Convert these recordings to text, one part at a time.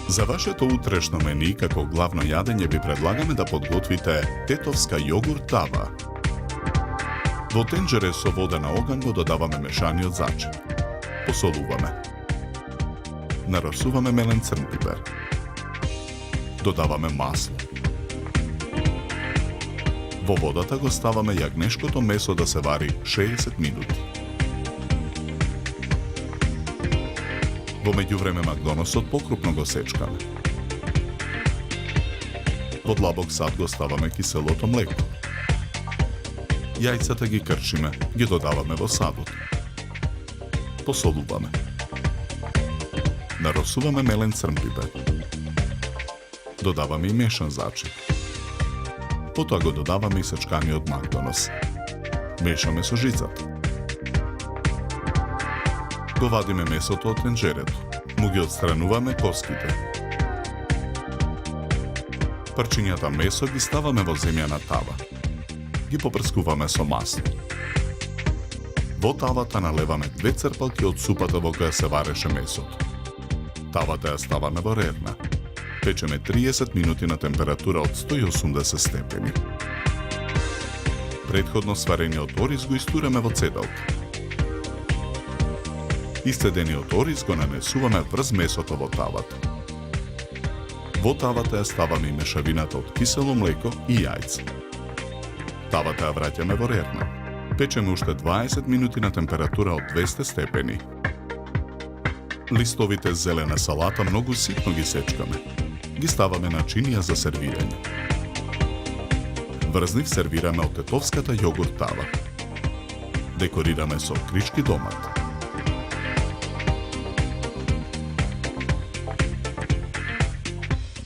За вашето утрешно мени како главно јадење ви предлагаме да подготвите тетовска јогурт тава. Во тенџере со вода на оган го додаваме мешаниот зачин. Посолуваме. Нарасуваме мелен црн пипер. Додаваме масло. Во водата го ставаме јагнешкото месо да се вари 60 минути. Во меѓувреме макдоносот покрупно го сечкаме. Во длабок сад го ставаме киселото млеко. Јајцата ги крчиме, ги додаваме во садот. Посолуваме. Нарасуваме мелен црн пипер. Додаваме и мешан зачин. Потоа го додаваме и сечканиот макдонос. Мешаме со жицата. Го вадиме месото од тенџерето. Му ги отстрануваме коските. Парчињата месо ги ставаме во земјана тава. Ги попрскуваме со масло. Во тавата налеваме 2 црпалки од супата во која се вареше месото. Тавата ја ставаме во рерна. Печеме 30 минути на температура од 180 степени. Претходно сварениот ориз го истураме во цедалка. Истедениот ориз го нанесуваме врз месото во тавата. Во тавата ја ставаме и мешавината од кисело млеко и јајца. Тавата ја враќаме во рерна. Печеме уште 20 минути на температура од 200 степени. Листовите зелена салата многу ситно ги сечкаме. Ги ставаме на чинија за сервирање. Врз нив сервираме од тетовската јогурт тава. Декорираме со крички домат.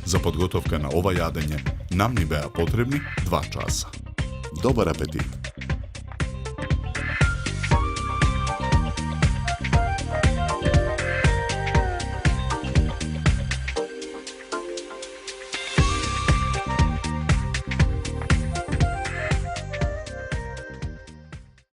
За подготовка на ова јадење нам ни беа потребни 2 часа. Добар апетит!